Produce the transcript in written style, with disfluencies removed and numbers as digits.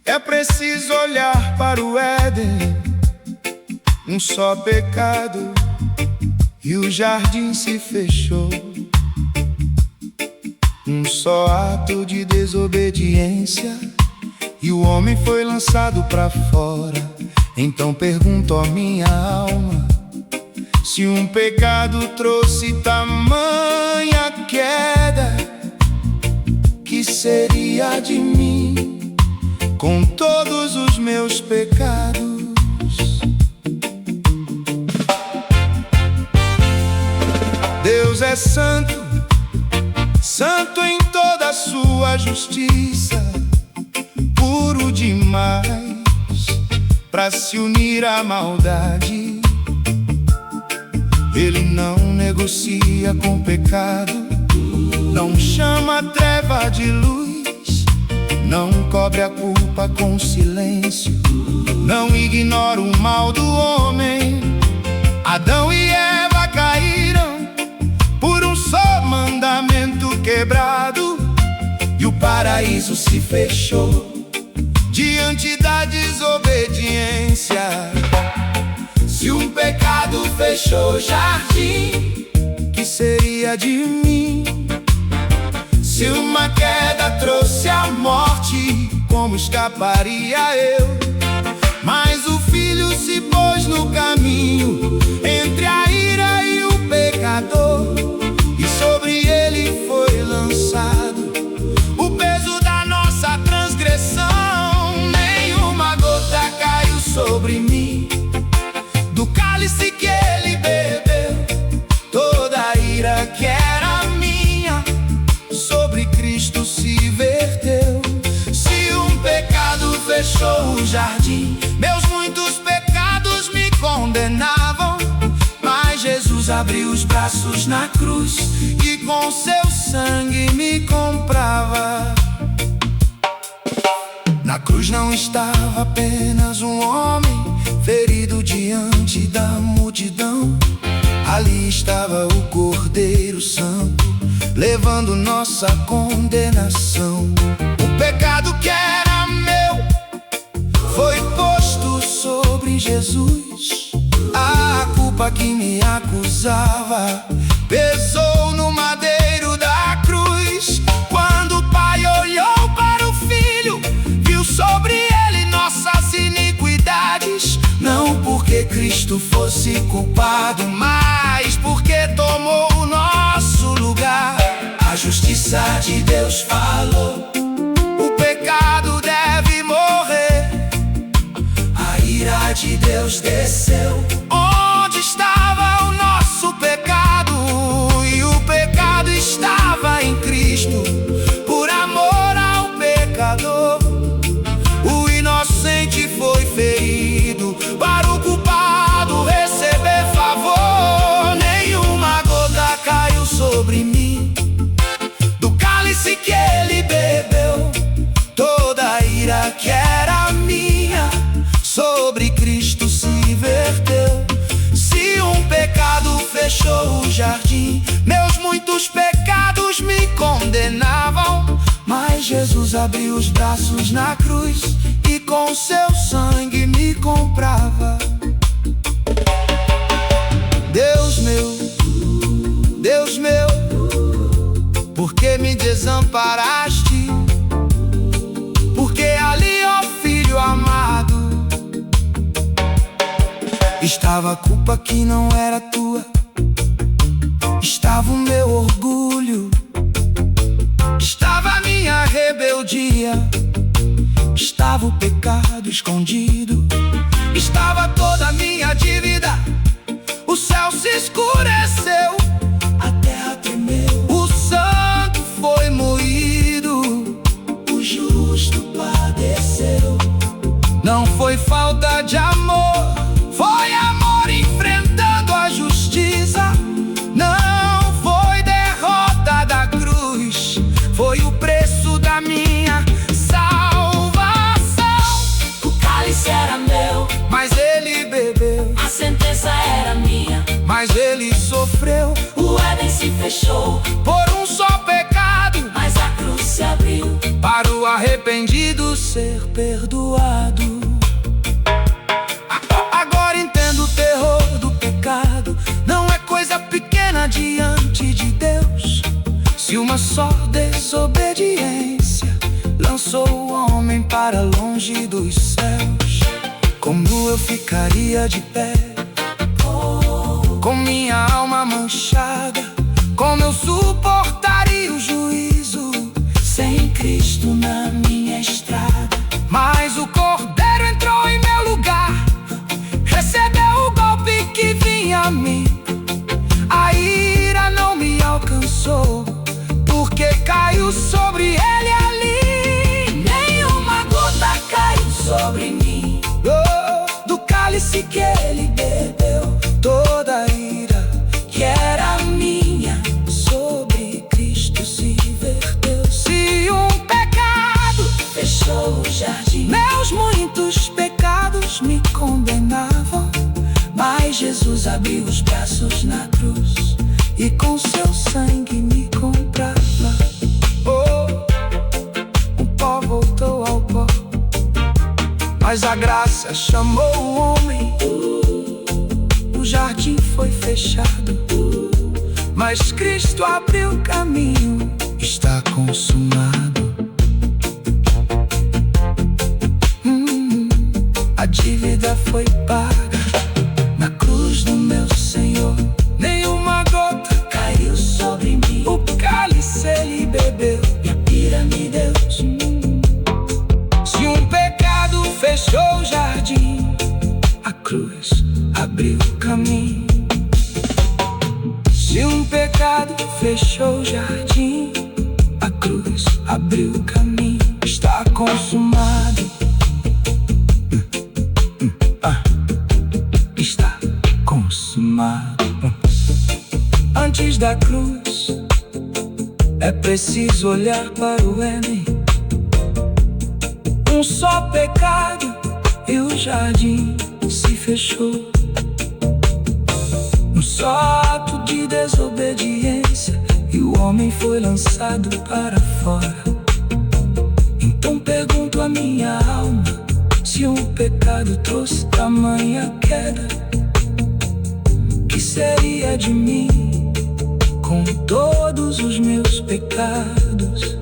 É preciso olhar para o Éden, um só pecado e o jardim se fechou. Um só ato de desobediência e o homem foi lançado para fora. Então pergunto à minha alma, se um pecado trouxe tamanha queda, que seria de mim com todos os meus pecados? Deus é santo, santo em toda a sua justiça, puro demais para se unir à maldade. Ele não negocia com pecado, não chama a treva de luz, não cobre a culpa com silêncio, não ignora o mal do homem. Adão e Eva caíram por um só mandamento quebrado, e o paraíso se fechou diante da desobediência. Se um pecado fechou o jardim, que seria de mim? Se uma queda trouxe a morte, como escaparia eu? Mas o Filho se pôs no caminho entre a ira e o pecador, e sobre ele foi lançado o peso da nossa transgressão. Nenhuma gota caiu sobre mim do cálice que ele bebeu, toda a ira que era minha sobre Cristo se verteu. Se um pecado fechou o jardim, meus muitos pecados me condenavam, mas Jesus abriu os braços na cruz e com seu sangue me comprava. Na cruz não estava apenas um homem ferido diante da multidão, ali estava o Cordeiro Santo, levando nossa condenação. O pecado que era meu foi posto sobre Jesus, a culpa que me acusava pesou no madeiro da cruz. Quando o Pai olhou para o Filho, viu sobre ele nossas iniquidades, não porque Cristo fosse culpado, mas porque tomou o nosso lugar. A justiça de Deus falou, o pecado deve morrer. A ira de Deus desceu onde estava o nosso pecado, e o pecado estava em Cristo. Por amor ao pecador, o inocente foi ferido para o culpado receber favor. Nenhuma gota caiu sobre mim do cálice que ele bebeu, toda a ira que era minha sobre Cristo se verteu. Se um pecado fechou o jardim, meus muitos pecados me condenavam, mas Jesus abriu os braços na cruz e com seu sangue me comprava. Deus meu, por que me desamparaste? Porque ali, ó Filho amado, estava a culpa que não era tua, estava o meu orgulho, estava a minha rebeldia, estava o pecado escondido, estava toda a minha dívida. O céu se escureceu, a terra tremeu, o santo foi moído, o justo padeceu. Não foi falta de amor, foi amor enfrentando a justiça. Não foi derrota da cruz, foi o preço da minha salvação. O cálice era meu, mas ele bebeu. a sentença era minha, Mas ele sofreu o Éden se fechou, por um só pecado, mas a cruz se abriu. para o arrependimento arrependido ser perdoado. Agora entendo o terror do pecado. Não é coisa pequena diante de Deus. Se uma só desobediência lançou o homem para longe dos céus, como eu ficaria de pé, com minha alma manchada? Como eu suportaria o juízo sem Cristo na minha estrada? Mas o Cordeiro entrou em meu lugar, recebeu o golpe que vinha a mim. A ira não me alcançou, porque caiu sobre ele ali. Nenhuma gota caiu sobre mim. Do cálice que ele bebeu, toda a ira que era minha sobre Cristo se verteu. Se um pecado Fechou o jardim, meus muitos pecados me condenavam, mas Jesus abriu os braços na cruz e com seu sangue me comprava. O pó voltou ao pó, mas a graça chamou o homem. O jardim foi fechado, mas Cristo abriu o caminho. Está consumado. A dívida foi paga na cruz do meu Senhor. Nenhuma gota caiu sobre mim. o cálice ele bebeu E a ira me deu. Se um pecado fechou o jardim, a cruz abriu o caminho. Se um pecado fechou o jardim, a cruz abriu o caminho. Está consumado. Está consumado. Antes da cruz, é preciso olhar para o Éden. Um só pecado e o jardim se fechou. Um só ato de desobediência e o homem foi lançado para fora. Então pergunto à minha alma, se um pecado trouxe tamanha queda, que seria de mim com todos os meus pecados?